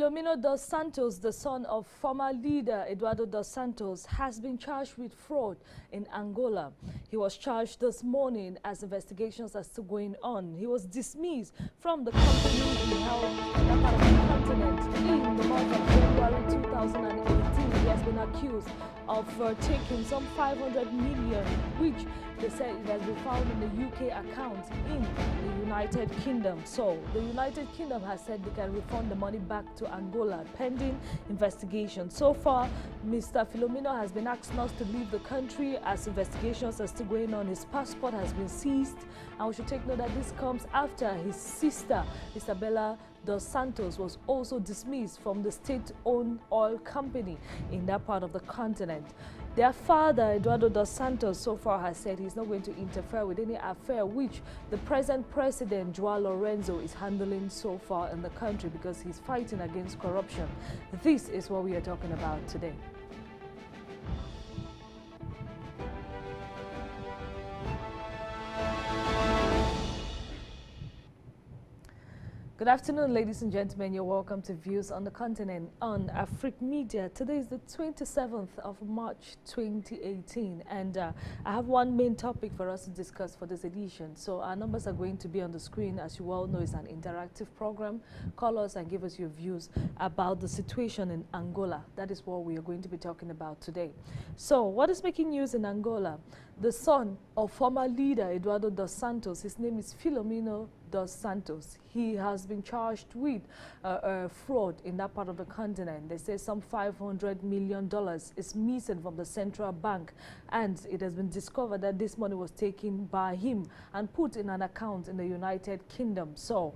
Filomeno dos Santos, the son of former leader Eduardo dos Santos, has been charged with fraud in Angola. He was charged this morning as investigations are still going on. He was dismissed from the company he held in that part of the continent in the month of January 2018. He has been accused of taking some 500 million, which they said it has been found in the UK account in the United Kingdom. So the United Kingdom has said they can refund the money back to Angola pending investigation. So far, Mr. Filomeno has been asked not to leave the country as investigations are still going on. His passport has been seized, and we should take note that this comes after his sister, Isabella dos Santos, was also dismissed from the state-owned oil company in that part of the continent. Their father, Eduardo dos Santos, so far has said he's not going to interfere with any affair which the present president, João Lorenzo, is handling so far in the country because he's fighting against corruption. This is what we are talking about today. Good afternoon, ladies and gentlemen. You're welcome to Views on the Continent on Afrique Media. Today is the 27th of March 2018, and I have one main topic for us to discuss for this edition. So our numbers are going to be on the screen. As you well know, it's an interactive program. Call us and give us your views about the situation in Angola. That is what we are going to be talking about today. So what is making news in Angola? The son of former leader Eduardo dos Santos, his name is Filomeno dos Santos. He has been charged with fraud in that part of the continent. They say some $500 million is missing from the central bank, and it has been discovered that this money was taken by him and put in an account in the United Kingdom. So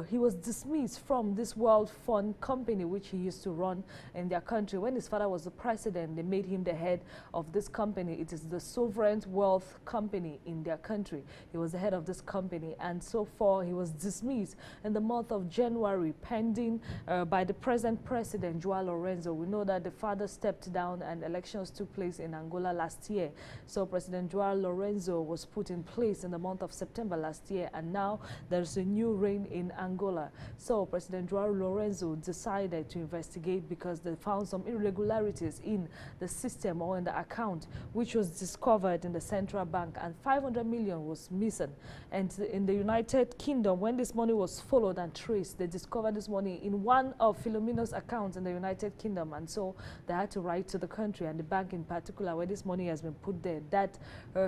he was dismissed from this World Fund company which he used to run in their country. When his father was the president, they made him the head of this company. It is the Sovereign Wealth Company in their country. He was the head of this company, and so far he was dismissed in the month of January pending by the present president, João Lorenzo. We know that the father stepped down and elections took place in Angola last year. So President João Lorenzo was put in place in the month of September last year, and now there's a new reign in Angola. So President João Lorenzo decided to investigate because they found some irregularities in the system or in the account, which was discovered in the central bank, and 500 million was missing. And in the United Kingdom, when this money was followed and traced, they discovered this money in one of Filomeno's accounts in the United Kingdom, and so they had to write to the country and the bank in particular where this money has been put there, that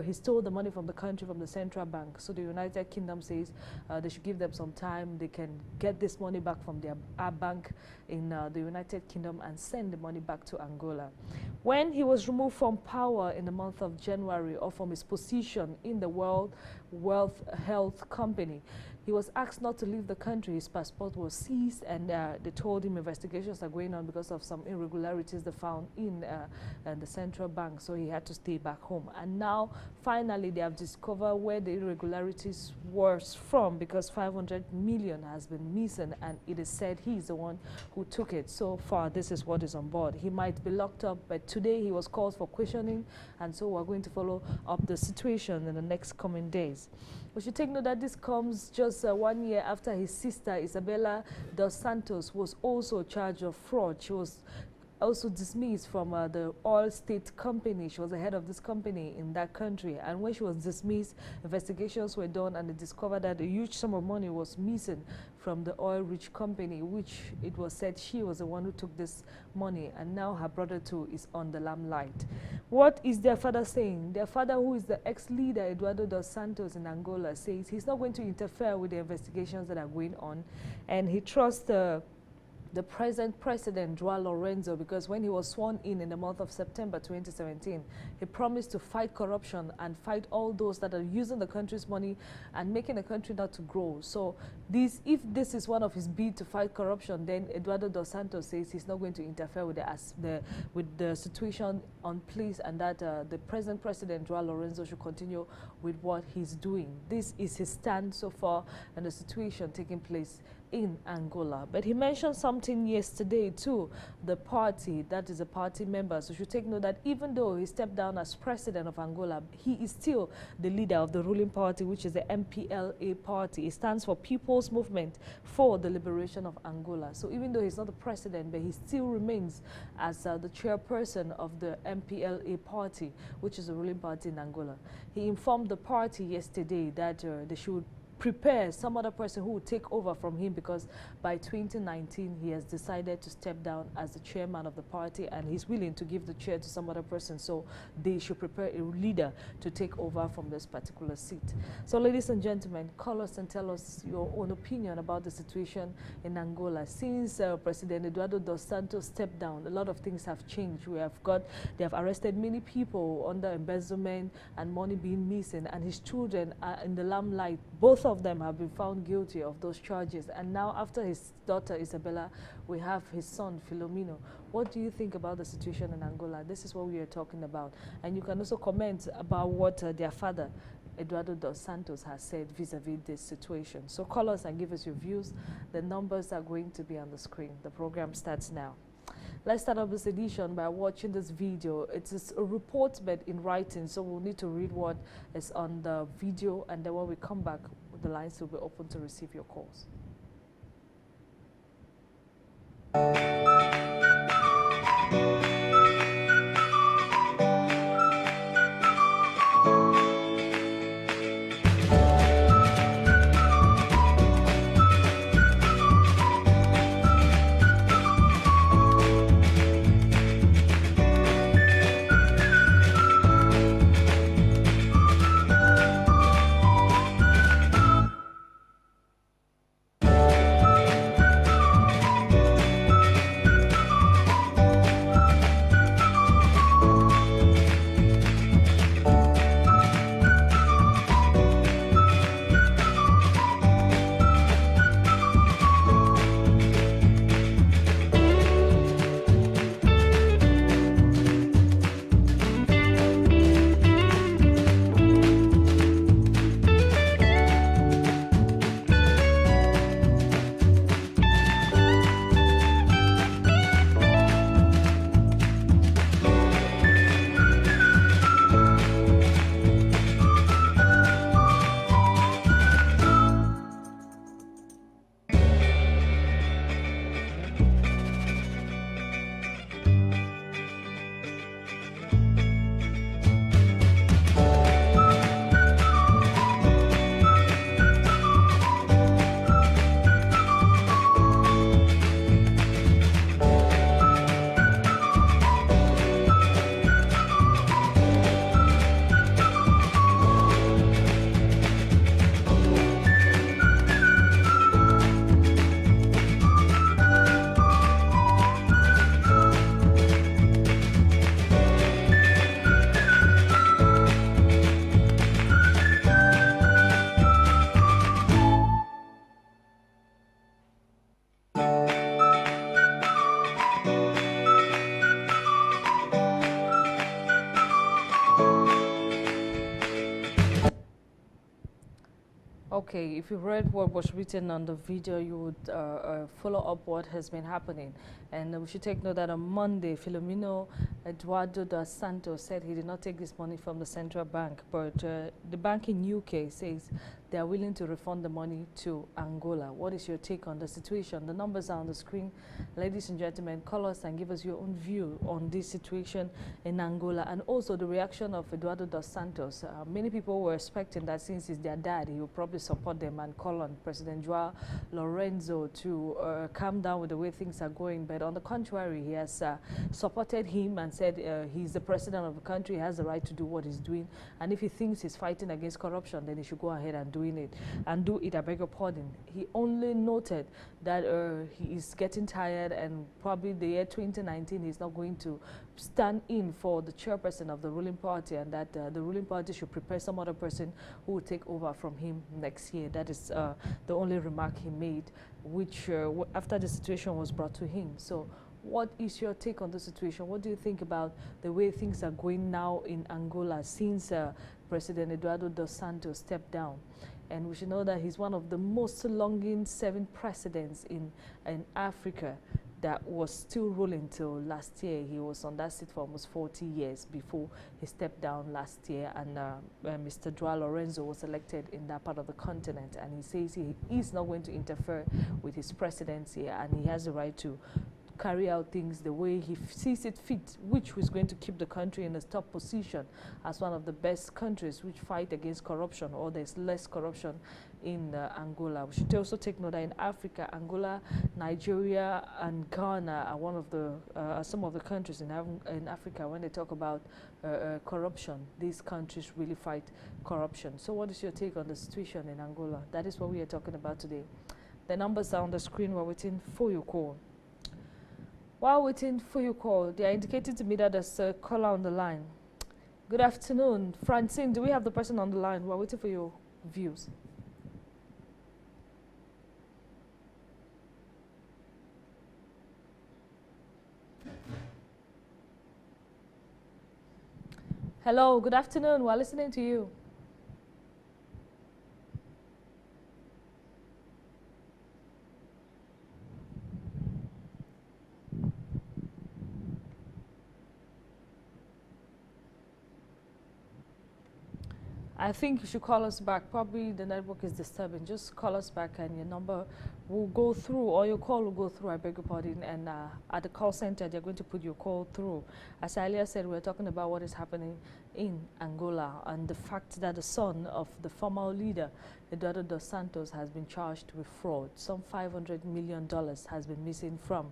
he stole the money from the country, from the central bank. So the United Kingdom says they should give them some time. They can get this money back from their bank in the United Kingdom and send the money back to Angola. When he was removed from power in the month of January, or from his position in the World Health Company, he was asked not to leave the country. His passport was seized, and they told him investigations are going on because of some irregularities they found in the central bank, so he had to stay back home. And now, finally, they have discovered where the irregularities were from, because 500 million has been missing, and it is said he's the one who took it. So far, this is what is on board. He might be locked up, but today he was called for questioning, and so we're going to follow up the situation in the next coming days. We should take note that this comes just 1 year after his sister, Isabella dos Santos, was also charged of fraud. She was also dismissed from the oil state company. She was the head of this company in that country, and when she was dismissed, investigations were done and they discovered that a huge sum of money was missing from the oil-rich company, which it was said she was the one who took this money, and now her brother too is on the limelight. What is their father saying? Their father, who is the ex-leader Eduardo dos Santos in Angola, says he's not going to interfere with the investigations that are going on, and he trusts the present president, João Lorenzo, because when he was sworn in the month of September 2017, he promised to fight corruption and fight all those that are using the country's money and making the country not to grow. So if this is one of his bid to fight corruption, then Eduardo dos Santos says he's not going to interfere with the situation on place, and that the present president, João Lorenzo, should continue with what he's doing. This is his stand so far and the situation taking place in Angola. But he mentioned something reporting yesterday to the party, that is a party member. So you should take note that even though he stepped down as president of Angola, he is still the leader of the ruling party, which is the MPLA party. It stands for People's Movement for the Liberation of Angola. So even though he's not the president, but he still remains as the chairperson of the MPLA party, which is the ruling party in Angola. He informed the party yesterday that they should prepare some other person who will take over from him, because by 2019 he has decided to step down as the chairman of the party, and he's willing to give the chair to some other person. So they should prepare a leader to take over from this particular seat. So ladies and gentlemen, call us and tell us your own opinion about the situation in Angola. Since President Eduardo dos Santos stepped down, a lot of things have changed. They have arrested many people under embezzlement and money being missing, and his children are in the limelight. Both of them have been found guilty of those charges. And now, after his daughter Isabella, we have his son Filomeno. What do you think about the situation in Angola? This is what we are talking about. And you can also comment about what their father, Eduardo dos Santos, has said vis-a-vis this situation. So call us and give us your views. The numbers are going to be on the screen. The program starts now. Let's start off this edition by watching this video. It is a report, but in writing, so we'll need to read what is on the video, and then when we come back, the lines will be open to receive your calls. Okay, if you read what was written on the video, you would follow up what has been happening. And we should take note that on Monday, Filomeno Eduardo dos Santos said he did not take this money from the central bank, but the bank in UK says they are willing to refund the money to Angola. What is your take on the situation? The numbers are on the screen. Ladies and gentlemen, call us and give us your own view on this situation in Angola, and also the reaction of Eduardo dos Santos. Many people were expecting that since he's their dad, he will probably support them and call on President João Lorenzo to calm down with the way things are going. But on the contrary, he has supported him and said he's the president of the country, he has the right to do what he's doing. And if he thinks he's fighting against corruption, then he should go ahead and do it, I beg your pardon. He only noted that he is getting tired, and probably the year 2019 he's not going to stand in for the chairperson of the ruling party, and that the ruling party should prepare some other person who will take over from him next year. That is the only remark he made, which after the situation was brought to him. So what is your take on the situation? What do you think about the way things are going now in Angola since President Eduardo dos Santos stepped down? And we should know that he's one of the most longing serving presidents in Africa. that was still ruling till last year. He was on that seat for almost 40 years before he stepped down last year, and Mr. Joao Lorenzo was elected in that part of the continent, and he says he is not going to interfere with his presidency, and he has the right to carry out things the way he sees it fit, which was going to keep the country in a top position as one of the best countries which fight against corruption, or there's less corruption in Angola. We should also take note that in Africa, Angola, Nigeria, and Ghana are one of the some of the countries in Africa. When they talk about corruption, these countries really fight corruption. So what is your take on the situation in Angola? That is what we are talking about today. The numbers are on the screen. We're waiting for your call. While waiting for your call, they are indicating to me that there's a caller on the line. Good afternoon. Francine, do we have the person on the line? We're waiting for your views. Hello, good afternoon. We're listening to you. I think you should call us back. Probably the network is disturbing. Just call us back and your number will go through, or your call will go through, I beg your pardon. And at the call center, they're going to put your call through. As I earlier said, we're talking about what is happening in Angola and the fact that the son of the former leader, Eduardo dos Santos, has been charged with fraud. Some $500 million has been missing from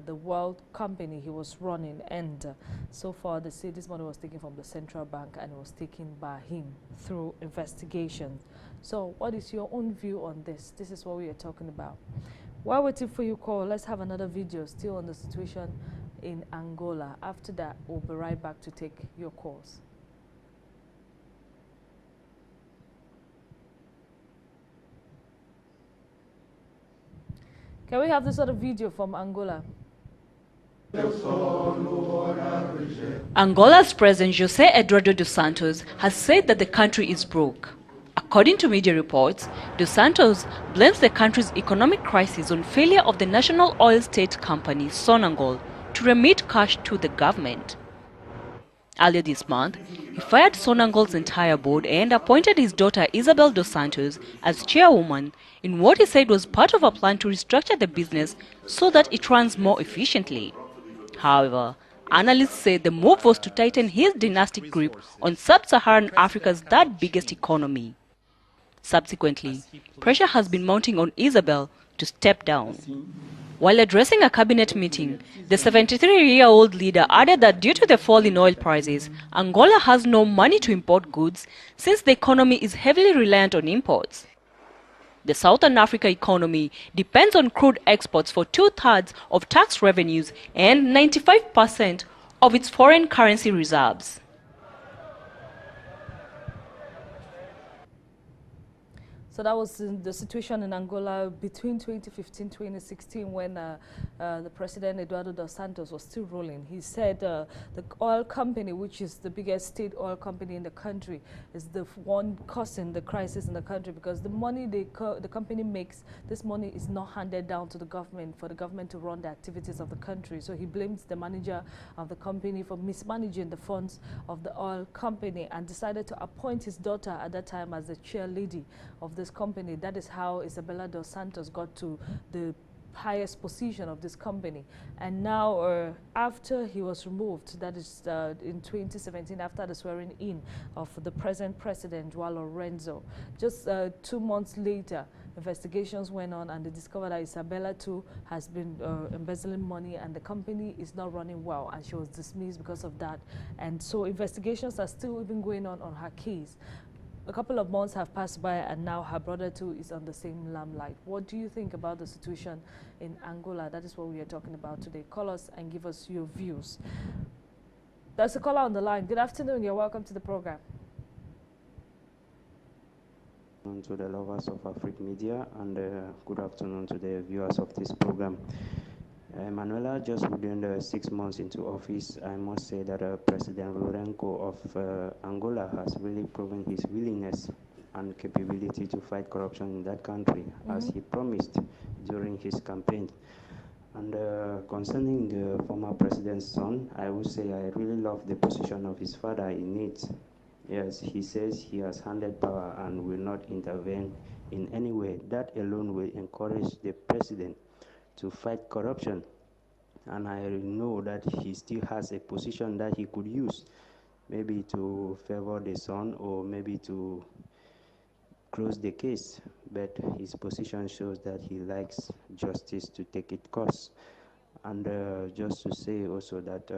the world company he was running. And so far, they say this money was taken from the central bank and it was taken by him through investigations. So what is your own view on this? This is what we are talking about. While waiting for your call, let's have another video still on the situation in Angola. After that, we'll be right back to take your calls. Can we have this other video from Angola? Angola's President José Eduardo dos Santos has said that the country is broke. According to media reports, dos Santos blames the country's economic crisis on failure of the national oil state company Sonangol to remit cash to the government. Earlier this month, he fired Sonangol's entire board and appointed his daughter Isabel dos Santos as chairwoman in what he said was part of a plan to restructure the business so that it runs more efficiently. However, analysts say the move was to tighten his dynastic grip on sub-Saharan Africa's third biggest economy. Subsequently, pressure has been mounting on Isabel to step down. While addressing a cabinet meeting, the 73-year-old leader added that due to the fall in oil prices, Angola has no money to import goods since the economy is heavily reliant on imports. The Southern Africa economy depends on crude exports for 2/3 of tax revenues and 95% of its foreign currency reserves. So that was the situation in Angola between 2015-2016 when the president Eduardo dos Santos was still ruling. He said the oil company, which is the biggest state oil company in the country, is the one causing the crisis in the country because the money the company makes, this money is not handed down to the government for the government to run the activities of the country. So he blames the manager of the company for mismanaging the funds of the oil company and decided to appoint his daughter at that time as the chair lady of this company. That is how Isabella dos Santos got to the highest position of this company. And now after he was removed, that is in 2017, after the swearing in of the present president Joao Lorenzo, just 2 months later, investigations went on and they discovered that Isabella too has been embezzling money and the company is not running well, and she was dismissed because of that. And so investigations are still even going on her case. A couple of months have passed by and now her brother too is on the same limelight. What do you think about the situation in Angola? That is what we are talking about today. Call us and give us your views. There's a caller on the line. Good afternoon. You're welcome to the program. To the lovers of Afric media, and good afternoon to the viewers of this program. Manuela, just within the 6 months into office, I must say that President Lourenço of Angola has really proven his willingness and capability to fight corruption in that country, as he promised during his campaign. And concerning the former president's son, I would say I really love the position of his father in it. Yes, he says he has handed power and will not intervene in any way. That alone will encourage the president to fight corruption. And I know that he still has a position that he could use, maybe to favor the son or maybe to close the case. But his position shows that he likes justice to take its course. And just to say also that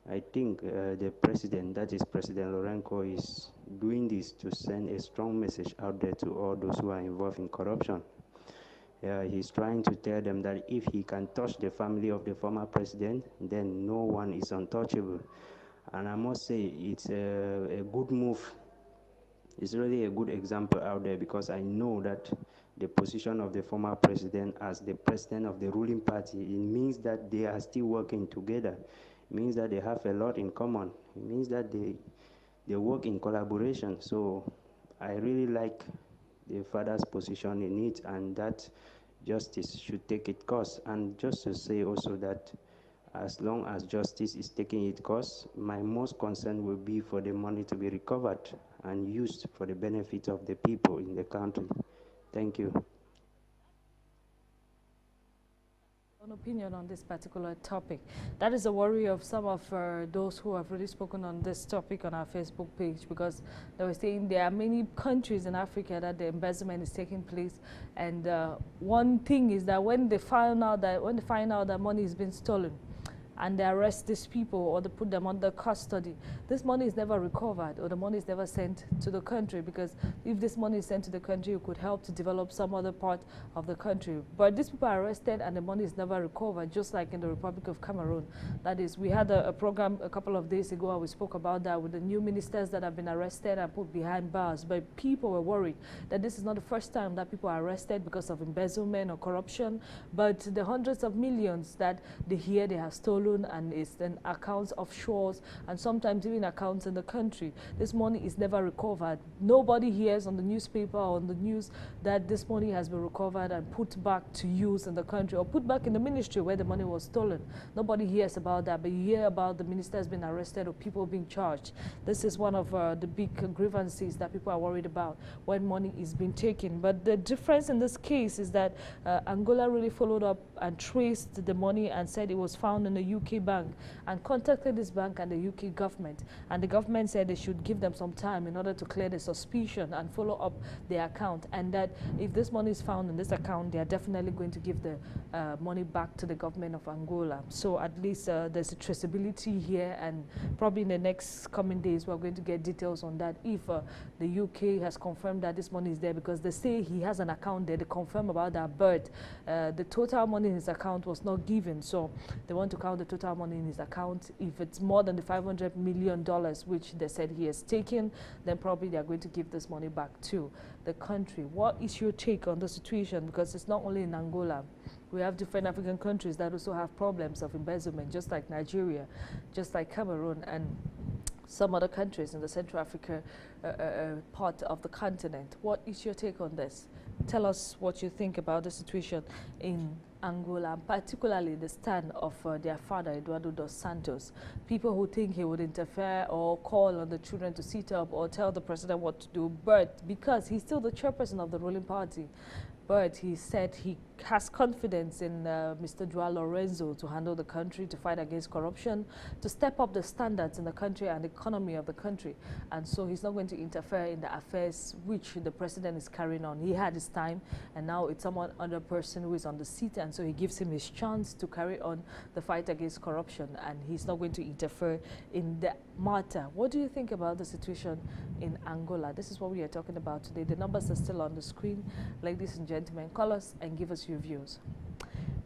I think the president, that is President Lorenco, is doing this to send a strong message out there to all those who are involved in corruption. He's trying to tell them that if he can touch the family of the former president, then no one is untouchable. And I must say it's a good move. It's really a good example out there, because I know that the position of the former president as the president of the ruling party, it means that they are still working together. It means that they have a lot in common. It means that they work in collaboration. So I really like the father's position in it, and that justice should take its course. And just to say also that as long as justice is taking its course, my most concern will be for the money to be recovered and used for the benefit of the people in the country. Thank you. An opinion on this particular topic. That is a worry of some of those who have really spoken on this topic on our Facebook page, because they were saying there are many countries in Africa that the embezzlement is taking place, and one thing is that when they find out that money is being stolen, and they arrest these people or they put them under custody, this money is never recovered, or the money is never sent to the country, because if this money is sent to the country, it could help to develop some other part of the country. But these people are arrested and the money is never recovered, just like in the Republic of Cameroon. That is, we had a program a couple of days ago, and we spoke about that with the new ministers that have been arrested and put behind bars. But people were worried that this is not the first time that people are arrested because of embezzlement or corruption, but the hundreds of millions that they hear they have stolen, and it's in accounts offshores and sometimes even accounts in the country. This money is never recovered. Nobody hears on the newspaper or on the news that this money has been recovered and put back to use in the country, or put back in the ministry where the money was stolen. Nobody hears about that, but you hear about the ministers being arrested or people being charged. This is one of the big grievances that people are worried about when money is being taken. But the difference in this case is that Angola really followed up and traced the money and said it was found in a UK bank, and contacted this bank and the UK government, and the government said they should give them some time in order to clear the suspicion and follow up their account, and that if this money is found in this account, they are definitely going to give the money back to the government of Angola. So at least there's a traceability here, and probably in the next coming days we're going to get details on that, if the UK has confirmed that this money is there, because they say he has an account there, they confirm about that, but the total money in his account was not given, so they want to count the total money in his account. If it's more than the $500 million which they said he has taken, then probably they are going to give this money back to the country. What is your take on the situation? Because it's not only in Angola. We have different African countries that also have problems of embezzlement, just like Nigeria, just like Cameroon, and some other countries in the Central Africa part of the continent. What is your take on this? Tell us what you think about the situation in Angola, particularly the stand of their father, Eduardo dos Santos. People who think he would interfere or call on the children to sit up or tell the president what to do, but because he's still the chairperson of the ruling party, but he said he has confidence in Mr. Joao Lorenzo to handle the country, to fight against corruption, to step up the standards in the country and the economy of the country. And so he's not going to interfere in the affairs which the president is carrying on. He had his time, and now it's someone other person who is on the seat, and so he gives him his chance to carry on the fight against corruption, and he's not going to interfere in the matter. What do you think about the situation in Angola? This is what we are talking about today. The numbers are still on the screen. Ladies and gentlemen, call us and give us your views.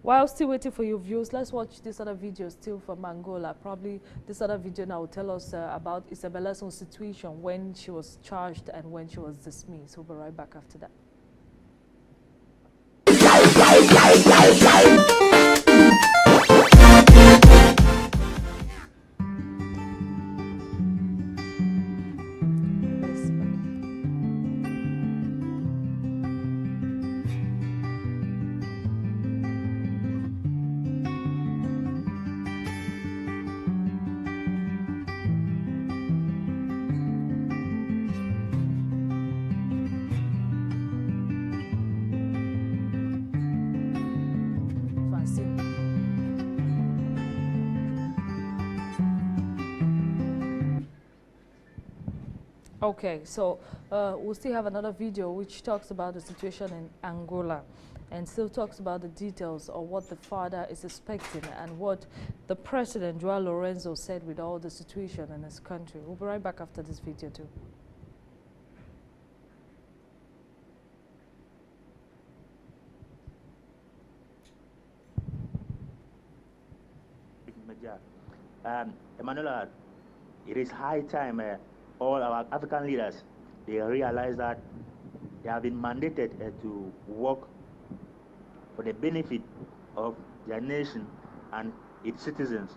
While still waiting for your views, let's watch this other video still from Angola. Probably this other video now will tell us about Isabella's own situation when she was charged and when she was dismissed. We'll be right back after that. Okay, so we'll still have another video which talks about the situation in Angola and still talks about the details of what the father is expecting and what the president, Joao Lorenzo, said with all the situation in his country. We'll be right back after this video too. Emmanuel, it is high time all our African leaders, they realize that they have been mandated to work for the benefit of their nation and its citizens.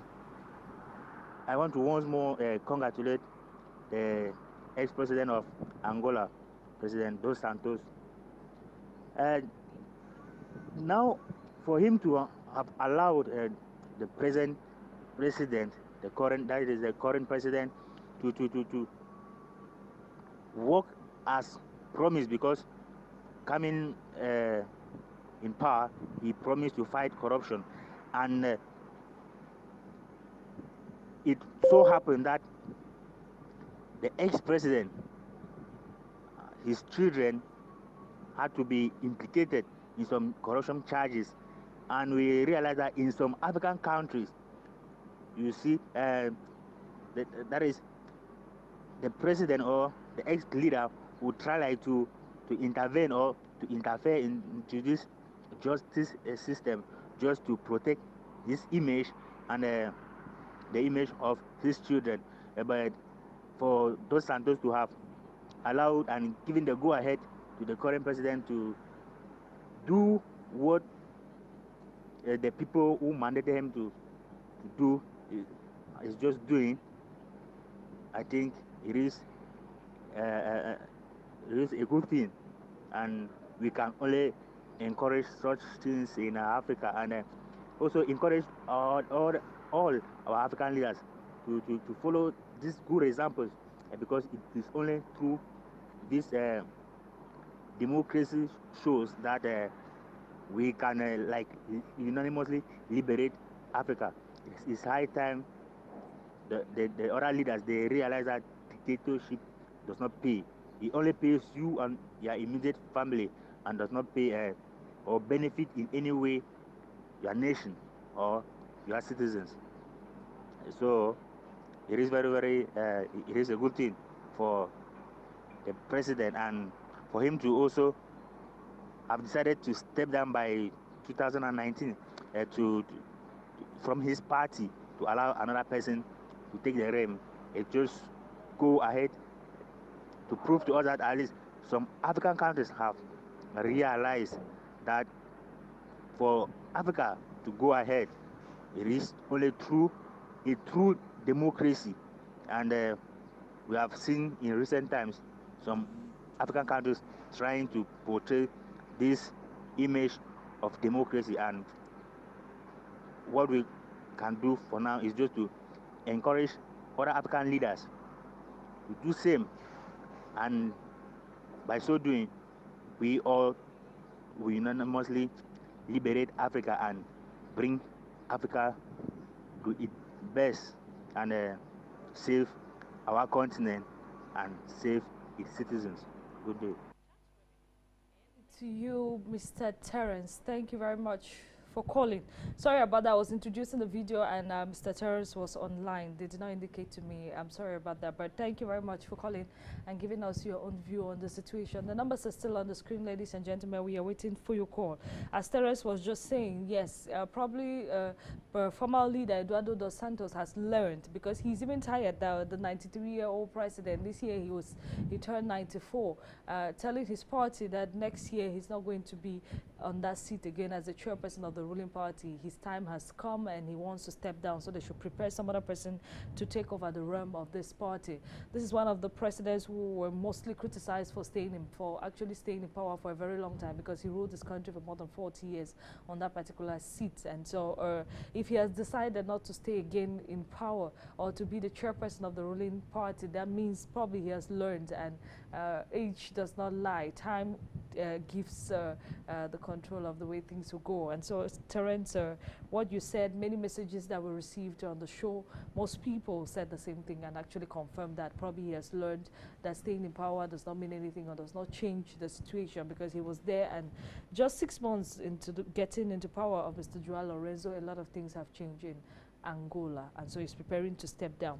I want to once more congratulate the ex-president of Angola, President Dos Santos. Now, for him to have allowed the present president, the current president, to work as promised, because coming in power, he promised to fight corruption, and it so happened that the ex-president, his children had to be implicated in some corruption charges, and we realized that in some African countries, you see, that is the president or the ex-leader would try like to intervene or to interfere into this justice system just to protect his image and the image of his children. But for Dos Santos to have allowed and given the go-ahead to the current president to do what the people who mandated him to do is just doing, I think it is a good thing, and we can only encourage such things in Africa, and also encourage all our African leaders to follow these good examples, because it is only through this democracy shows that we can like unanimously liberate Africa. It's high time the other leaders, they realize that dictatorship does not pay. It only pays you and your immediate family, and does not pay or benefit in any way your nation or your citizens. So it is very it is a good thing for the president, and for him to also have decided to step down by 2019 from his party to allow another person to take the reign. It just go ahead to prove to us that at least some African countries have realized that for Africa to go ahead, it is only through a true democracy. And we have seen in recent times some African countries trying to portray this image of democracy, and what we can do for now is just to encourage other African leaders to do same, and by so doing, we all will unanimously liberate Africa and bring Africa to its best, and save our continent and save its citizens. Good day. To you, Mr. Terence, thank you very much for calling. Sorry about that. I was introducing the video and Mr. Terence was online. They did not indicate to me. I'm sorry about that. But thank you very much for calling and giving us your own view on the situation. The numbers are still on the screen, ladies and gentlemen. We are waiting for your call. As Terence was just saying, yes, probably former leader Eduardo Dos Santos has learned, because he's even tired now. The 93-year-old president, this year he turned 94, telling his party that next year he's not going to be on that seat again as the chairperson of the ruling party. His time has come and he wants to step down, so they should prepare some other person to take over the realm of this party. This is one of the presidents who were mostly criticized for actually staying in power for a very long time, because he ruled this country for more than 40 years on that particular seat. And so if he has decided not to stay again in power or to be the chairperson of the ruling party, that means probably he has learned, and age does not lie. Time gives the control of the way things will go. And so, Terence, what you said, many messages that were received on the show, most people said the same thing and actually confirmed that probably he has learned that staying in power does not mean anything or does not change the situation, because he was there, and just 6 months into getting into power of Mr. Joao Lorenzo, a lot of things have changed in Angola, and so he's preparing to step down.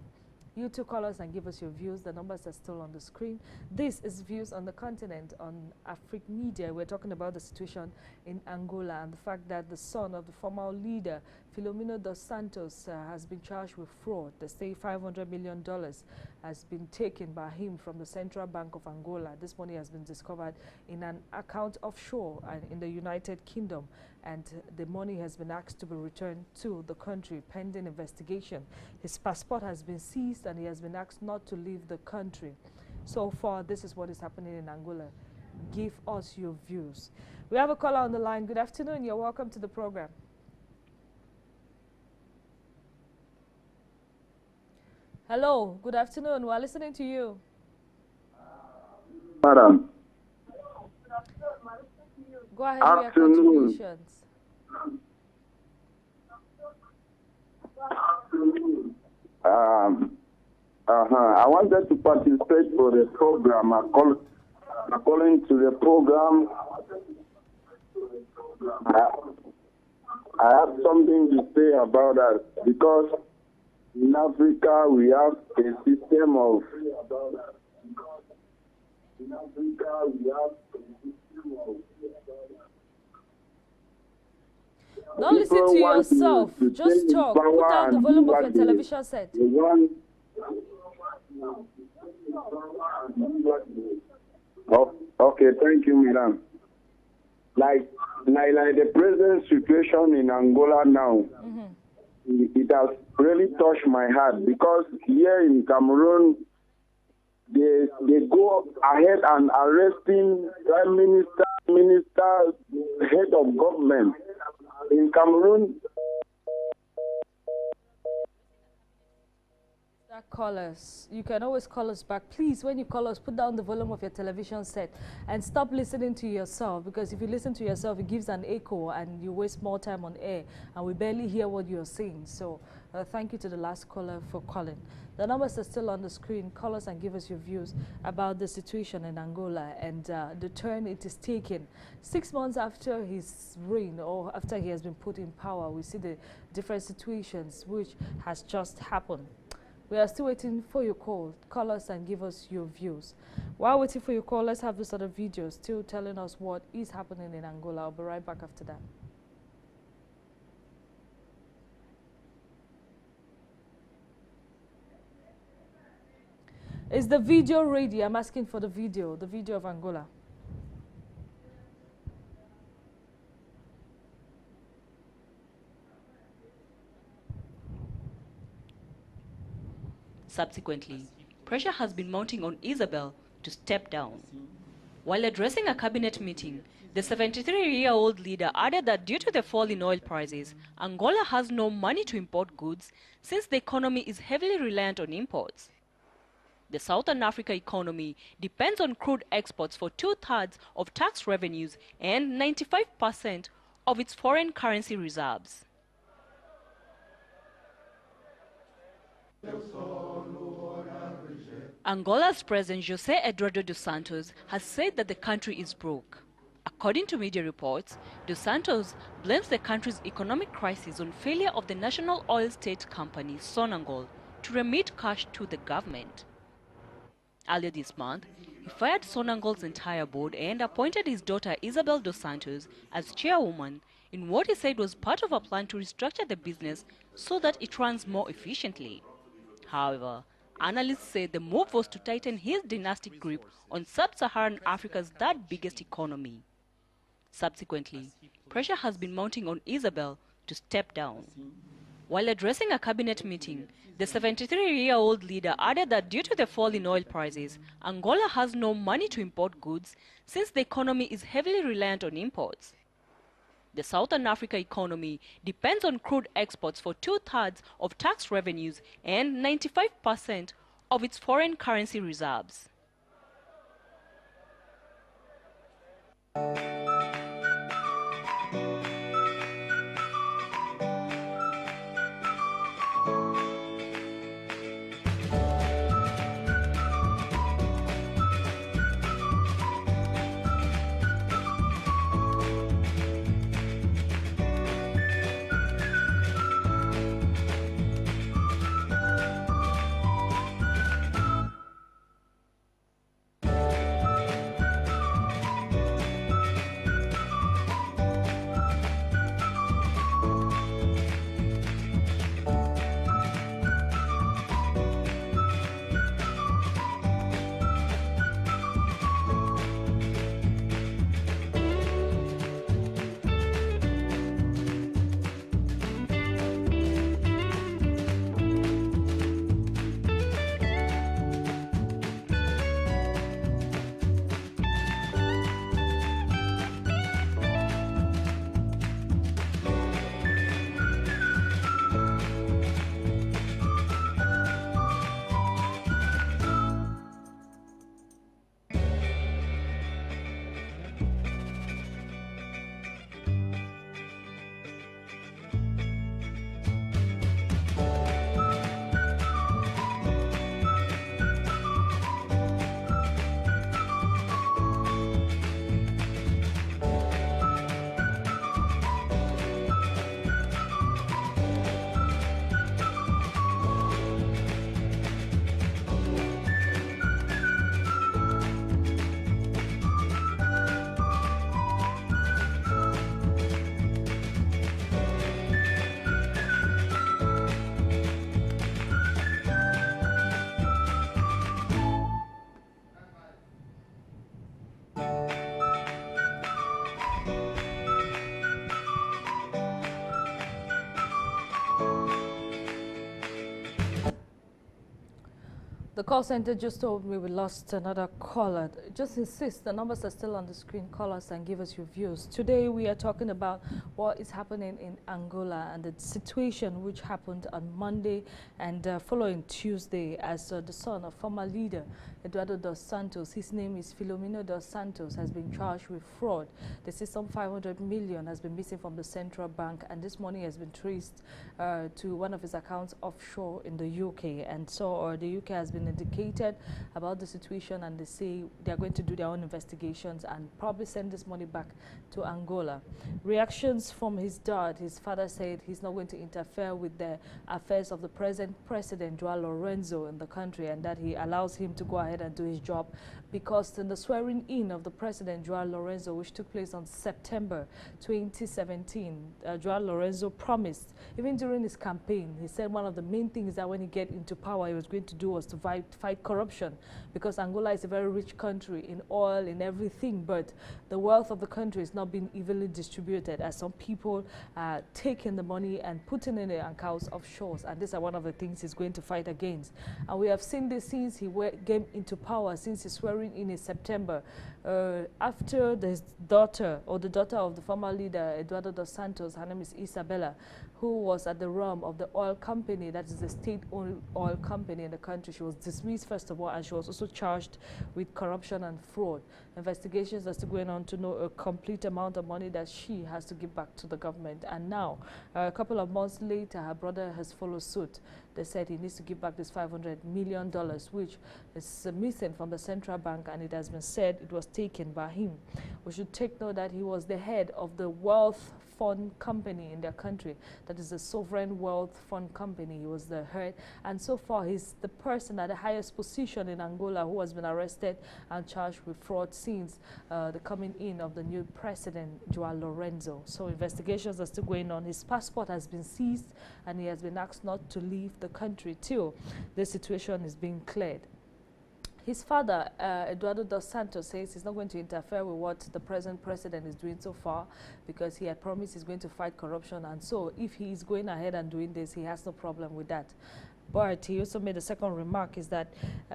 You two call us and give us your views. The numbers are still on the screen. This is Views on the Continent on Afric Media. We're talking about the situation in Angola and the fact that the son of the former leader, Filomeno dos Santos, has been charged with fraud. They say $500 million has been taken by him from the Central Bank of Angola. This money has been discovered in an account offshore in the United Kingdom, and the money has been asked to be returned to the country pending investigation. His passport has been seized and he has been asked not to leave the country. So far, this is what is happening in Angola. Give us your views. We have a caller on the line. Good afternoon. You're welcome to the program. Hello. Good afternoon. We're listening to you. Madam. Go ahead with your contributions. I wanted to participate for the program. According to the program, I have something to say about that, because in Africa we have a system of Don't listen to yourself. Just talk. Put down the volume of your television set. Oh, okay, thank you, madam. Like the present situation in Angola now, it has really touched my heart, because here in Cameroon, they go ahead and arresting prime minister, head of government. In Cameroon, callers, you can always call us back. Please, when you call us, put down the volume of your television set and stop listening to yourself, because if you listen to yourself, it gives an echo and you waste more time on air and we barely hear what you're saying. So thank you to the last caller for calling. The numbers are still on the screen. Call us and give us your views about the situation in Angola and the turn it is taking. 6 months after his reign, or after he has been put in power, we see the different situations which has just happened. We are still waiting for your call. Call us and give us your views. While waiting for your call, let's have this other video still telling us what is happening in Angola. I'll be right back after that. Is the video ready? I'm asking for the video of Angola. Subsequently, pressure has been mounting on Isabel to step down. While addressing a cabinet meeting, the 73-year-old leader added that due to the fall in oil prices, Angola has no money to import goods since the economy is heavily reliant on imports. The Southern Africa economy depends on crude exports for 2/3 of tax revenues and 95% of its foreign currency reserves. Angola's President José Eduardo dos Santos has said that the country is broke. According to media reports, dos Santos blames the country's economic crisis on failure of the national oil state company Sonangol to remit cash to the government. Earlier this month, he fired Sonangol's entire board and appointed his daughter Isabel dos Santos as chairwoman in what he said was part of a plan to restructure the business so that it runs more efficiently. However, analysts say the move was to tighten his dynastic grip on sub-Saharan Africa's third biggest economy. Subsequently, pressure has been mounting on Isabel to step down. While addressing a cabinet meeting, the 73-year-old leader added that due to the fall in oil prices, Angola has no money to import goods since the economy is heavily reliant on imports. The Southern Africa economy depends on crude exports for 2/3 of tax revenues and 95% of its foreign currency reserves. The call center just told me we lost another caller. Just insist, the numbers are still on the screen. Call us and give us your views. Today we are talking about what is happening in Angola and the situation which happened on Monday and following Tuesday as the son of former leader Eduardo dos Santos, his name is Filomeno dos Santos, has been charged with fraud. They say some 500 million has been missing from the central bank, and this money has been traced to one of his accounts offshore in the UK. And so the UK has been indicated about the situation, and they say they are going to do their own investigations and probably send this money back to Angola. Reactions from his dad: his father said he's not going to interfere with the affairs of the present president, Joao Lorenzo, in the country, and that he allows him to go ahead and do his job, because in the swearing in of the president, Joao Lorenzo, which took place on September 2017, Joao Lorenzo promised, even during his campaign, he said one of the main things that when he get into power, he was going to do was to fight corruption, because Angola is a very rich country in oil, in everything, but the wealth of the country is not being evenly distributed, as some people are taking the money and putting in the accounts offshore, and these are one of the things he's going to fight against. And we have seen this since he came into power, since his swearing in September, after his daughter, or the daughter of the former leader, Eduardo dos Santos, her name is Isabella, who was at the realm of the oil company, that is the state-owned oil company in the country. She was dismissed first of all, and she was also charged with corruption and fraud. Investigations are still going on to know a complete amount of money that she has to give back to the government. And now, a couple of months later, her brother has followed suit. They said he needs to give back this $500 million, which is missing from the central bank, and it has been said it was taken by him. We should take note that he was the head of the wealth fund company in their country, that is the Sovereign Wealth Fund Company. He was the head, and so far he's the person at the highest position in Angola who has been arrested and charged with fraud since the coming in of the new president, Joao Lorenzo. So investigations are still going on. His passport has been seized, and he has been asked not to leave the country till the situation is being cleared. His father, Eduardo dos Santos, says he's not going to interfere with what the present president is doing so far, because he had promised he's going to fight corruption, and so if he is going ahead and doing this, he has no problem with that. But he also made a second remark, is that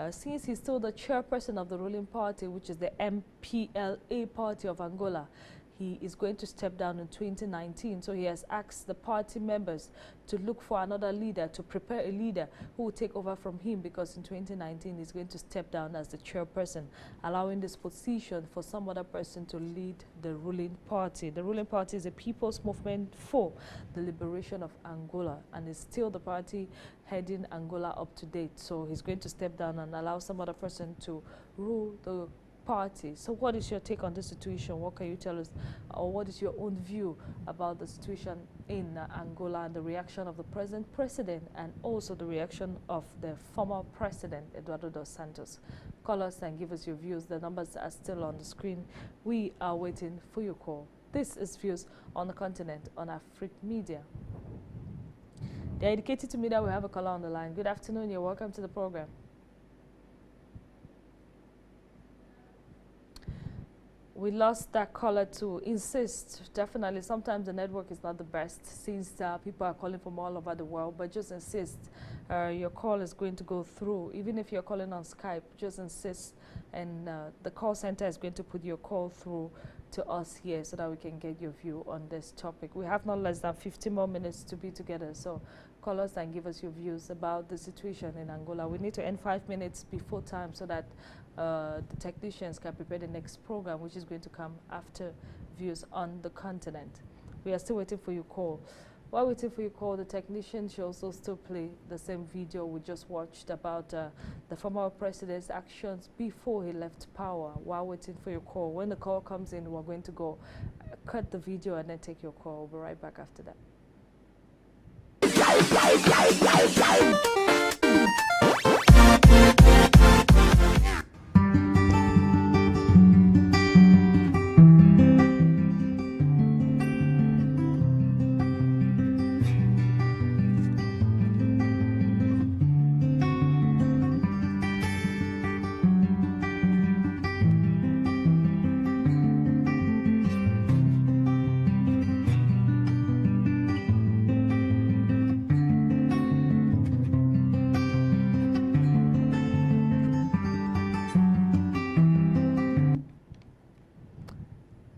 since he's still the chairperson of the ruling party, which is the MPLA party of Angola, he is going to step down in 2019. So he has asked the party members to look for another leader, to prepare a leader who will take over from him, because in 2019 he's going to step down as the chairperson, allowing this position for some other person to lead the ruling party. The ruling party is a People's Movement for the Liberation of Angola, and is still the party heading Angola up to date. So he's going to step down and allow some other person to rule the party. So what is your take on this situation? What can you tell us, or what is your own view about the situation in Angola and the reaction of the present president, and also the reaction of the former president, Eduardo dos Santos? Call us and give us your views. The numbers are still on the screen. We are waiting for your call. This is Views on the Continent on Afric Media. They indicated to me that we have a caller on the line. Good afternoon. You're welcome to the program. We lost that caller to insist. Definitely, sometimes the network is not the best, since people are calling from all over the world, but just insist. Your call is going to go through. Even if you're calling on Skype, just insist, and the call center is going to put your call through to us here so that we can get your view on this topic. We have not less than 50 more minutes to be together, so call us and give us your views about the situation in Angola. We need to end 5 minutes before time so that the technicians can prepare the next program, which is going to come after Views on the Continent. We are still waiting for your call. While waiting for your call, the technician should also still play the same video we just watched about the former president's actions before he left power. While waiting for your call, when the call comes in, we're going to go cut the video and then take your call. We'll be right back after that.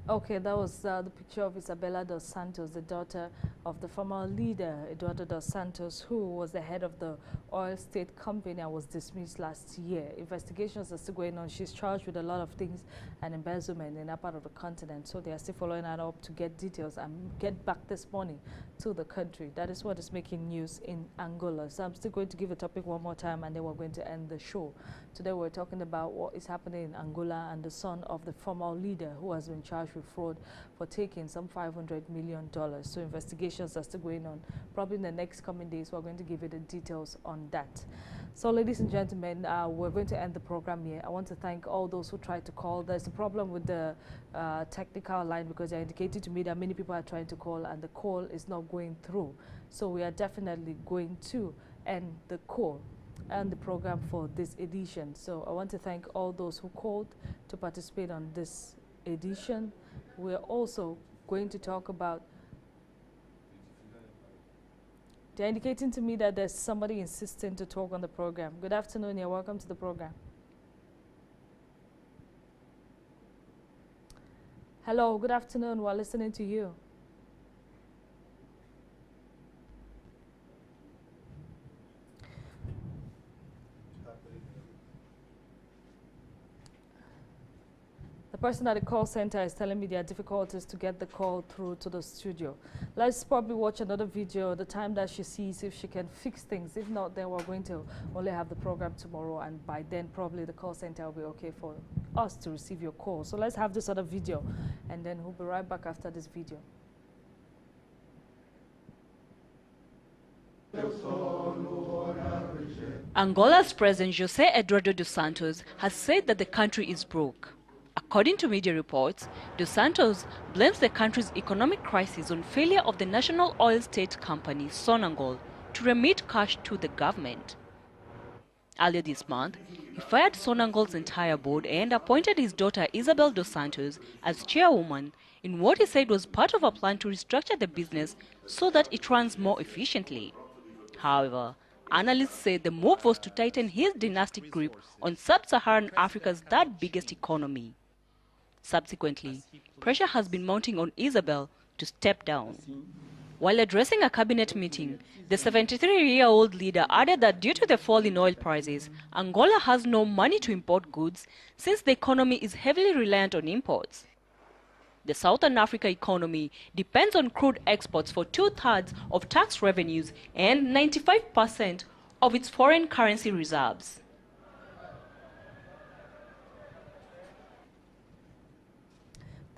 Okay, that was the picture of Isabella dos Santos, the daughter of the former leader, Eduardo dos Santos, who was the head of the oil state company and was dismissed last year. Investigations are still going on. She's charged with a lot of things and embezzlement in that part of the continent. So they are still following that up to get details and get back this money to the country. That is what is making news in Angola. So I'm still going to give a topic one more time, and then we're going to end the show. Today we're talking about what is happening in Angola and the son of the former leader who has been charged with fraud for taking some $500 million. So investigations are still going on. Probably in the next coming days, we're going to give you the details on that. So ladies and gentlemen, we're going to end the program here. I want to thank all those who tried to call. There's a problem with the technical line, because they indicated to me that many people are trying to call and the call is not going through. So we are definitely going to end the call and the program for this edition. So I want to thank all those who called to participate on this edition. We're also going to talk about, they're indicating to me that there's somebody insisting to talk on the program. Good afternoon, you're welcome to the program. Hello, good afternoon, we're listening to you. The person at the call center is telling me there are difficulties to get the call through to the studio. Let's probably watch another video the time that she sees if she can fix things. If not, then we're going to only have the program tomorrow, and by then probably the call center will be okay for us to receive your call. So let's have this other video, and then we'll be right back after this video. Angola's President José Eduardo dos Santos has said that the country is broke. According to media reports, dos Santos blames the country's economic crisis on failure of the national oil state company, Sonangol, to remit cash to the government. Earlier this month, he fired Sonangol's entire board and appointed his daughter Isabel dos Santos as chairwoman in what he said was part of a plan to restructure the business so that it runs more efficiently. However, analysts say the move was to tighten his dynastic grip on sub-Saharan Africa's third biggest economy. Subsequently, pressure has been mounting on Isabel to step down. While addressing a cabinet meeting, the 73-year-old leader added that due to the fall in oil prices, Angola has no money to import goods since the economy is heavily reliant on imports. The Southern Africa economy depends on crude exports for 2/3 of tax revenues and 95% of its foreign currency reserves.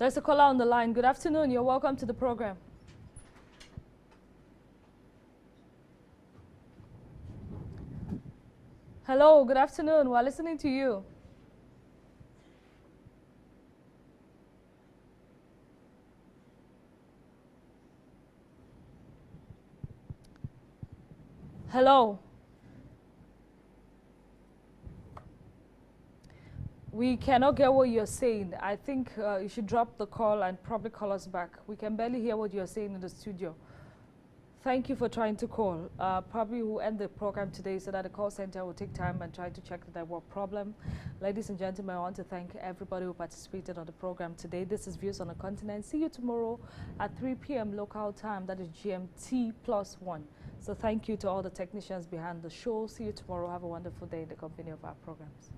There's a caller on the line. Good afternoon. You're welcome to the program. Hello, good afternoon. We're listening to you. Hello. We cannot get what you're saying. I think you should drop the call and probably call us back. We can barely hear what you're saying in the studio. Thank you for trying to call. Probably we'll end the program today so that the call center will take time and try to check the network problem. Ladies and gentlemen, I want to thank everybody who participated on the program today. This is Views on the Continent. See you tomorrow at 3 p.m. local time. That is GMT +1. So thank you to all the technicians behind the show. See you tomorrow. Have a wonderful day in the company of our programs.